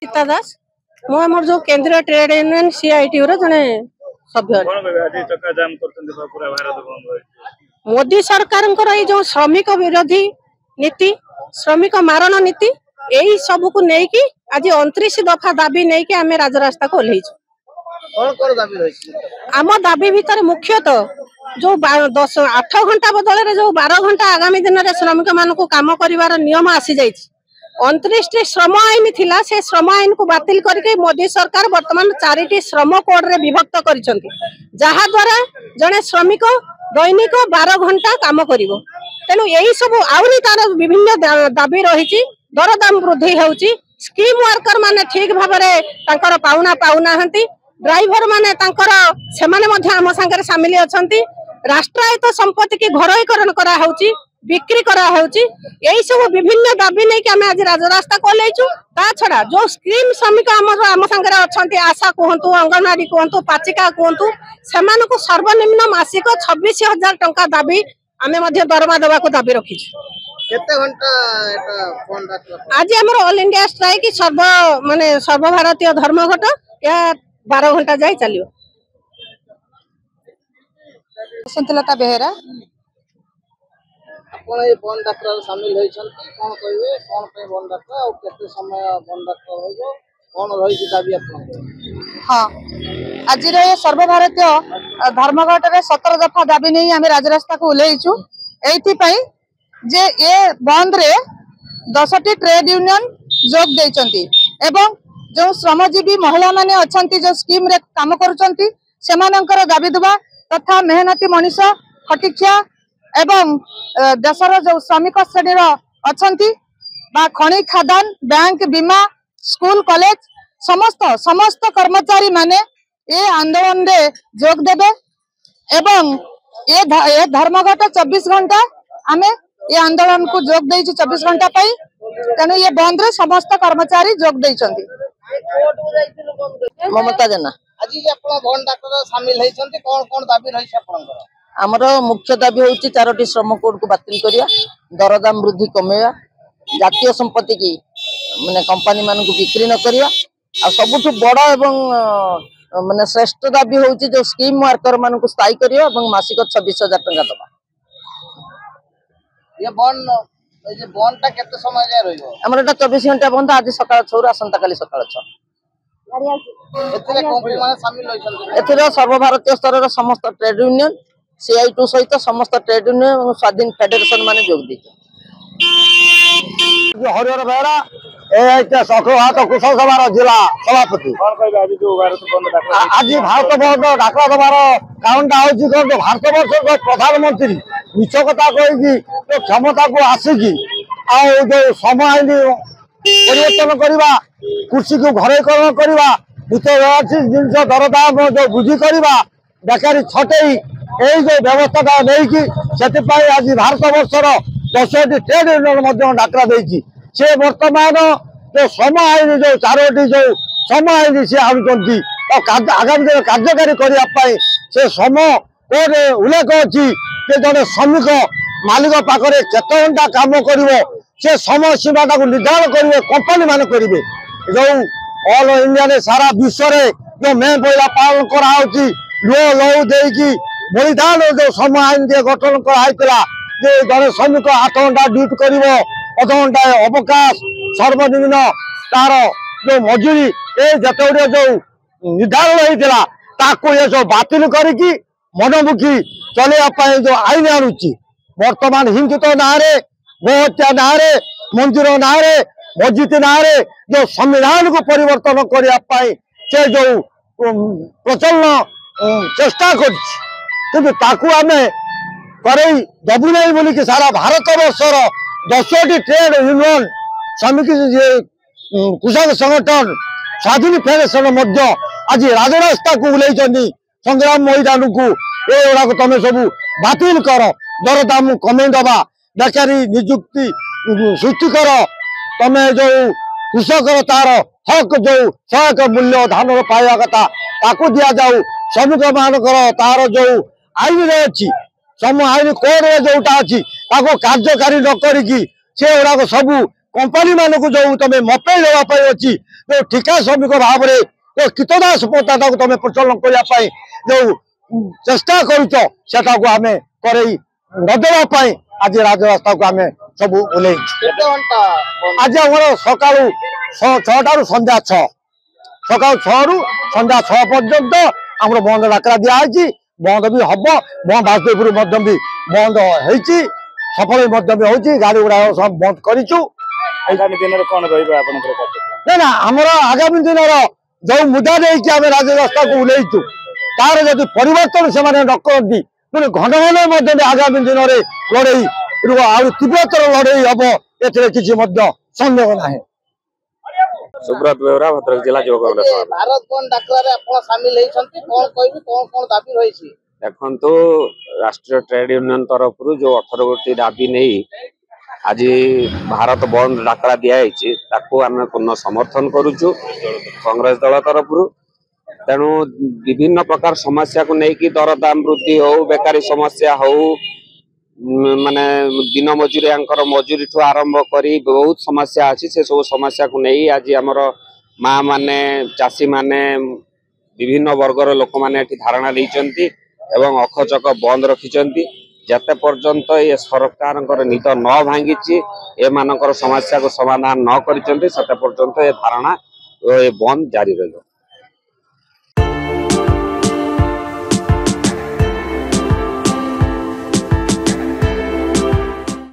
सीता दास मुझे जो केंद्रीय ट्रेड यूनियन सीआईटी जड़े सभ्य मोदी सरकार जो श्रमिक विरोधी नीति श्रमिक मारण नीति यही सब को लेकिन आज 29 दफा दाबी नहीं कि आम राजरास्ता को ओह्लैचु। आम दाबी भितर मुख्यतः जो 8 घंटा बदल जो 12 घंटा आगामी दिन में श्रमिक मान को काम कर नियम आसी जाइए 29 श्रम आईन थिला से श्रम आईन को बातिल करके मोदी सरकार वर्तमान 4टी श्रम कोड रे विभक्त करिसंती जहा द्वारा जने श्रमिक दैनिक 12 घंटा काम करिवो। तेनु यही सब आउरी तार विभिन्न दाबी रही दरदाम वृद्धि होउची स्कीम वर्कर माने ठीक भाबरे तांकर पाउना पाउना हंती ड्राइवर माने तांकर सेमाने मध्ये आम संगे शामिल अछंती राष्ट्रायत्त संपत्ति की घरोईकरण करा होउची बिक्री करा होउची यही सब विभिन्न दाबी नहीं कि आम आज राजरास्ता को लेचु। ता छड़ा जो स्कीम श्रमिक आम संगे अछंती आशा कहतु अंगनवाड़ी कहतु पाचिका कहतु सेमानकु सर्वनिम्न मासिक 26,000 टंका दाबी आमे मध्ये दरमा देवा को दाबी रखी केते घंटा आज हमर ऑल इंडिया स्ट्राइक सर्वभारतीय धर्मघट या 12 घंटा जाई चलियो। संतलता बेहेरा आपण ए बंद यात्रा शामिल होइछन्ती कोन कहबे कोन पे बंद यात्रा और केते समय बंद यात्रा होइबो कोन रही दाबी आपण। हाँ आज ये सर्वभारतीय धर्मघट रे 17 दफा दाबी नहीं आम राजरास्ता को ओह्लैचु एथि जे ये बंद रे 10टी ट्रेड यूनियन जोग देइचंती एवं जो श्रमजीवी महिला माने अछंती जो स्कीम रे काम करूचंती सेमानंकर दाबी दुबा तथा मेहनती मनीष खटिखिया एवं देशर जो श्रमिक श्रेणी अछंती बा खनि खादान बैंक बीमा स्कूल कॉलेज समस्त कर्मचारी माने ये आंदोलन रे जोग देबे एवं ये धर्मघट 24 घंटा आमे ये आंदोलन को जोग देइछु 24 घंटा पाई तेनु ये बंद रे समस्त कर्मचारी जोग देइछंती। ममता जेना आज आपण बंद यात्रा शामिल होइछन्ती कोन कोन दाबी रही आपनकर। आमर मुख्य दाबी होची 4टी श्रम कोड को बातिल करिया दरदाम वृद्धि कमेया जातीय संपत्ति की माने कंपनी मान को बिक्री न करिया आ सबुठ बड़ एवं माने श्रेष्ठ दाबी होची जो स्कीम वर्कर मान को स्थायी करिया एवं मासिक 26,000 टंका दबा। ये बंद ता केते समय जाय रहिबो हमर एटा 24 घंटा बंद आज सकाळ 6 रु आसंता काली सकाळ 6 एथिरे कंपनी माने शामिल होइछन्ती एथिरे सर्वभारतीय स्तर रे समस्त ट्रेड यूनियन सीआईटी सहित समस्त ट्रेड यूनियन और स्वाधीन फेडरेशन माने जोग दी। हरिहर बेहरा सखुहाट कृषक सभा जिला सभापति आज भारत बंद डाकरा दबार कारणटा हूँ भारत वर्ष प्रधानमंत्री मिछ कथा कही क्षमता को आसिकी जो श्रम आईन परिवर्तन करवा कृषि को घरोईकरण करवा नित्य जिन दरदाम जो वृद्धि करवा बेकारी छटई यही जो व्यवस्था नहीं आज भारत वर्षर 10टी ट्रेड यूनियन डाकरा देती से वर्तमान जो श्रम आईन जो 4टी जो श्रम आईन सी आनुंट आगामी दिन कार्यकारी करने से श्रम कोड उल्लेख अच्छी जड़े श्रमिक मालिक पाखे केत घंटा कम कर समय सीमा निर्धारण करेंगे कंपनी मान करेंगे जो ऑल इंडिया ने सारा विश्व में जो मे पहिला पालन कराई लुह लहू देकी बलिदान जो श्रम आईन गठन कराइला जड़े श्रमिक 8 घंटा ड्यूटी कर 10 घंटा अवकाश सर्वनिम्न तार जो मजूरी जिते गुड़े जो निर्धारण होता ये सब बातिल करके मनमुखी चलने जो आईन आणुची वर्तमान हिंदुत्व ना गोहत्या ना मंदिर ना मस्जिद ना जो संविधान को परिवर्तन करने से जो प्रचलन चेष्टा करें दबू नहीं बोलिकी सारा भारत वर्षर 10टी ट्रेड यूनियन श्रमिक कृषक संगठन स्वाधीन फेडरेशन आज राजरास्ता को ओह्लैचंती संग्राम मैदान को ये तुम सब बातिल कर दरदाम कमे दबा बेकारी निजुक्ति सृष्टि कर तुम जो कृषक तार हक जो सहायक मूल्य धान पाइबा कथा दि जाऊ श्रमिक मानकर तार जो आईन अच्छी श्रम आईन कोड जोटा अच्छी कार्यकारी न करी से गुड़ाक सब कंपनी मान को जो तुम मपई देवाई अच्छी जो ठिका श्रमिक भाव में जो कीटनाश पदार्थ को तुम प्रचलन करने जो चेष्टा करें कर नदेवाई आज राजरास्ता को आम सब ओल्ल आज आम सका 6 संध्या 6 सका 6 रु संध्या 6 पर्यंत आम बंद डाकरा दिखाई बंद भी हम बासदेवपुर भी बंद हो सफल भी गाड़ी गुड़ा सब बंद करूँ आगामी दिन में कौन रहा ना आमर आगामी दिन जो मुद्दा नहीं आम राजरास्ता को ओल्लू तार जब परिवर्तन से न करती पुणी घन घन आगामी दिन में लड़े आ तीव्रतर लड़े हम ए किसी संदेह ना। सुब्रत बेहरा भद्रक जिला युवा कांग्रेस भारत बंद डाकरारे आपण शामिल हेछंती कोन कहबी कोन कोन दाबी रहिछि देखंतु राष्ट्रीय ट्रेड यूनियन तरफ जो 18 गोटी दाबी नहीं आज भारत बंद डाकरा दिया आम पूर्ण समर्थन करुचु कांग्रेस दल तरफ तेणु विभिन्न प्रकार समस्या को लेकिन दरदाम वृद्धि हो बेकारी समस्या हो माने दिन मजूरिया मजूरी ठू आरंभ करी बहुत समस्या अच्छी से सब समस्या को नहीं आज आमर माँ माने चाषी माने विभिन्न वर्गर लोक माने धारणा नहीं एवं अखचक बंद रखिंट जते पर्यंत ये सरकार नीत न भांगी एमानकर समस्या को समाधान न करते पर्यंत ये धारणा ये बंद जारी रही।